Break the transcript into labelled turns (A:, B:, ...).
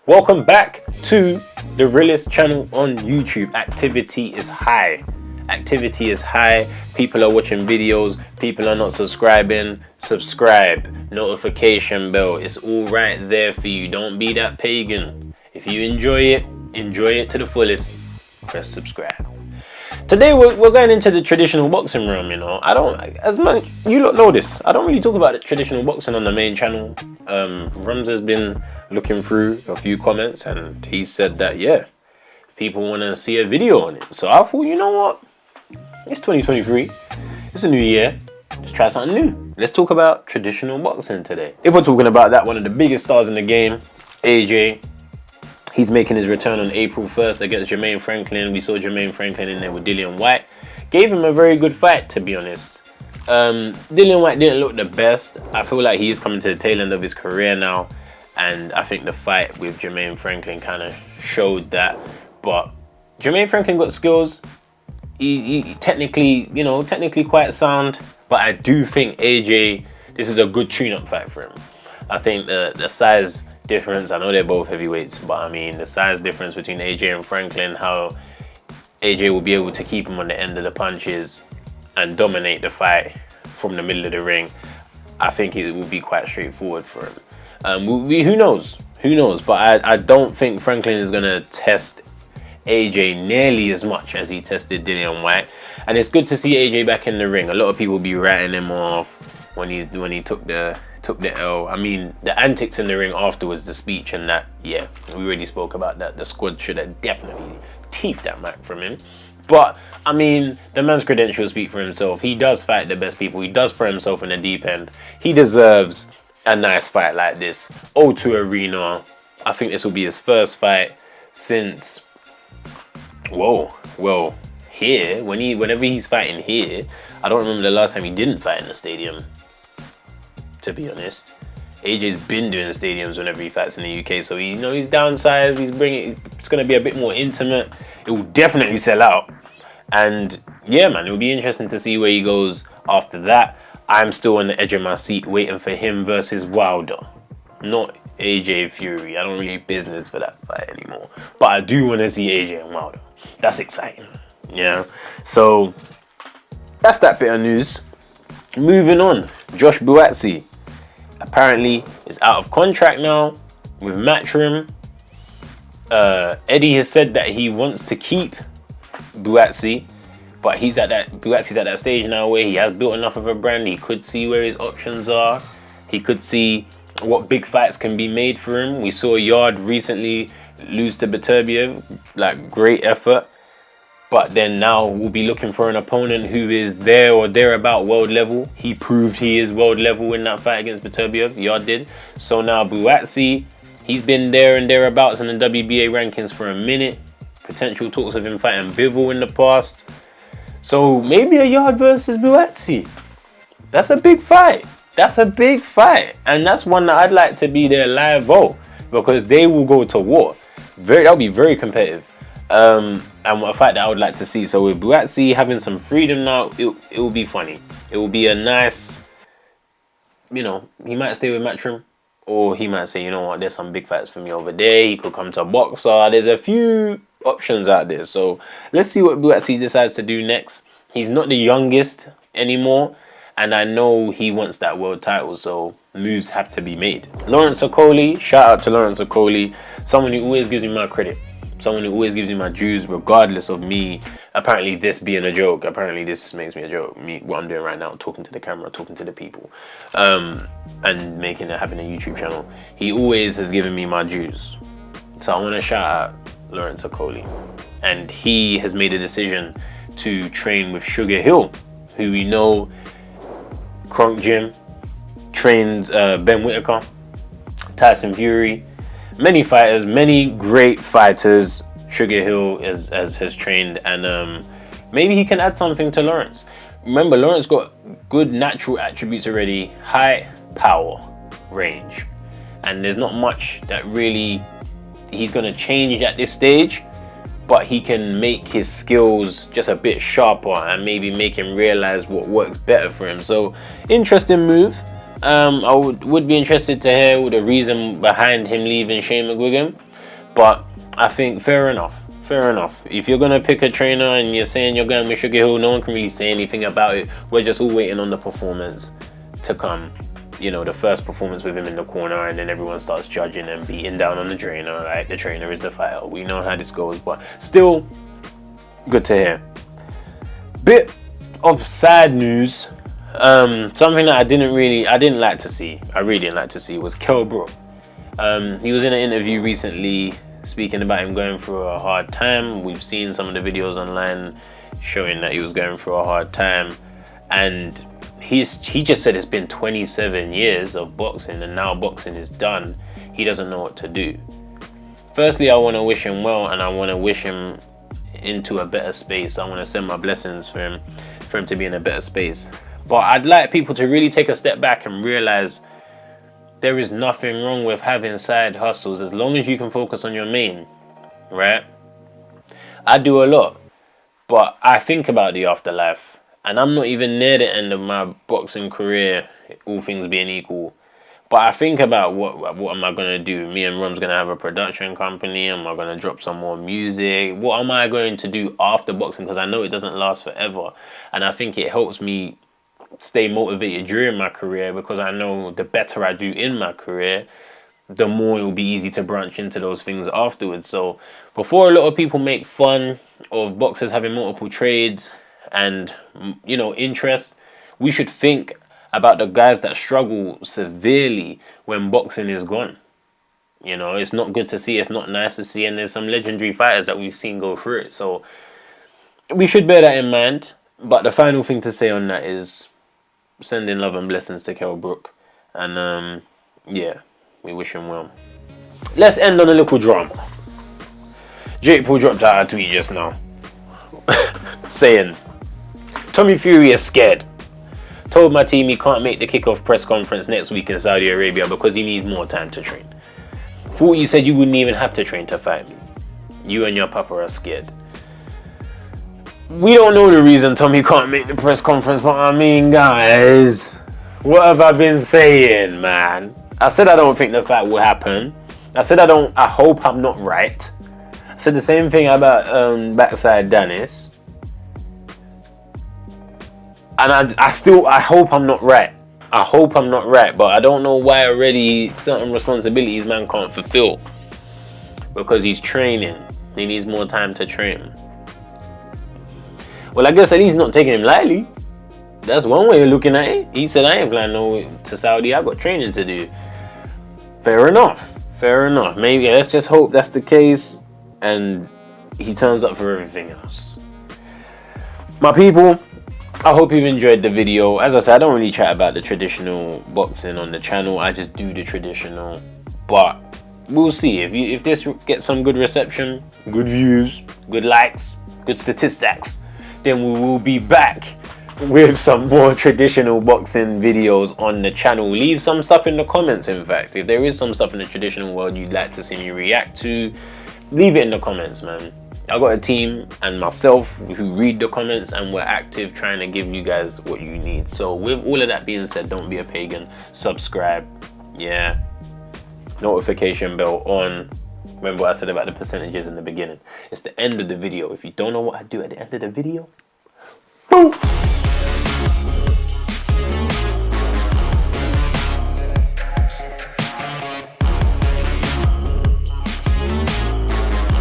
A: Welcome back to the realest channel on YouTube. Activity is high. Activity is high. People are watching videos. People are not subscribing. Subscribe. Notification bell. It's all right there for you. Don't be that pagan. If you enjoy it to the fullest. Press subscribe. Today we're going into the traditional boxing realm, you know. I don't, as much, you lot know this, I don't really talk about the traditional boxing on the main channel. Rums has been looking through a few comments and he said that, yeah, people want to see a video on it. So I thought, you know what, it's 2023, it's a new year, let's try something new. Let's talk about traditional boxing today. If we're talking about that, one of the biggest stars in the game, AJ, he's making his return on April 1st against Jermaine Franklin. We saw Jermaine Franklin in there with Dillian Whyte. Gave him a very good fight, to be honest. Dillian Whyte didn't look the best. I feel like he's coming to the tail end of his career now. And I think the fight with Jermaine Franklin kind of showed that. But Jermaine Franklin got skills. He technically, you know, technically quite sound. But I do think AJ, this is a good tune-up fight for him. I think the size difference, I know they're both heavyweights, but I mean the size difference between AJ and Franklin, how AJ will be able to keep him on the end of the punches and dominate the fight from the middle of the ring, I think it will be quite straightforward for him. Who knows, but I don't think Franklin is going to test AJ nearly as much as he tested Dillian Whyte, and it's good to see AJ back in the ring. A lot of people be writing him off when he took the L. I mean, the antics in the ring afterwards, the speech and that, yeah, we already spoke about that. The squad should have definitely teethed that back from him. But, I mean, the man's credentials speak for himself. He does fight the best people. He does throw himself in the deep end. He deserves a nice fight like this. O2 Arena. I think this will be his first fight since, here, whenever he's fighting here, I don't remember the last time he didn't fight in the stadium. To be honest, AJ's been doing the stadiums whenever he fights in the UK, so he's downsized. It's gonna be a bit more intimate. It will definitely sell out, and yeah, man, it will be interesting to see where he goes after that. I'm still on the edge of my seat waiting for him versus Wilder, not AJ Fury. I don't really business for that fight anymore, but I do want to see AJ and Wilder. That's exciting, yeah. So that's that bit of news. Moving on, Josh Buatsi apparently is out of contract now with Matchroom. Eddie has said that he wants to keep Buatsi, but Buatsi's at that stage now where he has built enough of a brand. He could see where his options are. He could see what big fights can be made for him. We saw Yard recently lose to Beterbiev, like great effort. But then now we'll be looking for an opponent who is there or thereabout world level. He proved he is world level in that fight against Beterbiev. Yard did. So now Buatsi, he's been there and thereabouts in the WBA rankings for a minute. Potential talks of him fighting Bivol in the past. So maybe a Yard versus Buatsi. That's a big fight. That's a big fight. And that's one that I'd like to be there live because they will go to war. That'll be very competitive. And a fight that I would like to see. So with Buatsi having some freedom now, it will be funny. It will be a nice, you know, he might stay with Matchroom, or he might say, you know what, there's some big fights for me over there. He could come to Boxer. There's a few options out there. So let's see what Buatsi decides to do next. He's not the youngest anymore, and I know he wants that world title, so moves have to be made. Lawrence Okoli, shout out to Lawrence Okoli, someone who always gives me my credit. Someone who always gives me my dues, regardless of me apparently this being a joke. Apparently this makes me a joke. What I'm doing right now, talking to the camera, talking to the people, and having a YouTube channel. He always has given me my dues. So I want to shout out Lawrence Okoli, and he has made a decision to train with Sugar Hill, who we know, Kronk Gym, trained Ben Whittaker, Tyson Fury. Many fighters, many great fighters, Sugar Hill has trained, and maybe he can add something to Lawrence. Remember, Lawrence got good natural attributes already, height, power, range, and there's not much that really he's going to change at this stage, but he can make his skills just a bit sharper and maybe make him realize what works better for him. So, interesting move. I would be interested to hear the reason behind him leaving Shane McGuigan. But I think fair enough. If you're gonna pick a trainer and you're saying you're going with Sugar Hill, no one can really say anything about it. We're just all waiting on the performance to come. You know, the first performance with him in the corner, and then everyone starts judging and beating down on the trainer. Like, the trainer is the fighter. We know how this goes, but still good to hear. Bit of sad news. Something that I didn't like to see. I really didn't like to see was Kell Brook. He was in an interview recently speaking about him going through a hard time. We've seen some of the videos online showing that he was going through a hard time, and he just said it's been 27 years of boxing, and now boxing is done. He doesn't know what to do. Firstly, I want to wish him well, and I want to wish him into a better space. I want to send my blessings for him to be in a better space. But I'd like people to really take a step back and realize there is nothing wrong with having side hustles as long as you can focus on your main, right? I do a lot, but I think about the afterlife, and I'm not even near the end of my boxing career, all things being equal. But I think about what am I going to do? Me and Rom's going to have a production company. Am I going to drop some more music? What am I going to do after boxing? Because I know it doesn't last forever. And I think it helps me stay motivated during my career, because I know the better I do in my career, the more it will be easy to branch into those things afterwards. So before a lot of people make fun of boxers having multiple trades and, you know, interests, we should think about the guys that struggle severely when boxing is gone. You know, it's not good to see, it's not nice to see, and there's some legendary fighters that we've seen go through it. So we should bear that in mind. But the final thing to say on that is sending love and blessings to Kell Brook. And yeah, we wish him well. Let's end on a little drama. Jake Paul dropped out a tweet just now saying, Tommy Fury is scared. Told my team he can't make the kickoff press conference next week in Saudi Arabia because he needs more time to train. Thought you said you wouldn't even have to train to fight me. You and your papa are scared. We don't know the reason Tommy can't make the press conference, but I mean, guys, what have I been saying, man? I said I don't think the fight will happen. I said I hope I'm not right. I said the same thing about Backside Dennis. And I hope I'm not right. I hope I'm not right, but I don't know why already certain responsibilities man can't fulfill. Because he's training. He needs more time to train. Well, I guess at least not taking him lightly. That's one way of looking at it. He said, I ain't flying no to Saudi. I got training to do. Fair enough. Maybe let's just hope that's the case and he turns up for everything else. My people, I hope you've enjoyed the video. As I said, I don't really chat about the traditional boxing on the channel. I just do the traditional. But we'll see. If this gets some good reception, good views, good likes, good statistics, then we will be back with some more traditional boxing videos on the channel. Leave some stuff in the comments, in fact. If there is some stuff in the traditional world you'd like to see me react to, leave it in the comments, man. I got a team and myself who read the comments, and we're active trying to give you guys what you need. So with all of that being said, don't be a pagan. Subscribe. Yeah. Notification bell on. Remember what I said about the percentages in the beginning. It's the end of the video. If you don't know what I do at the end of the video, boom.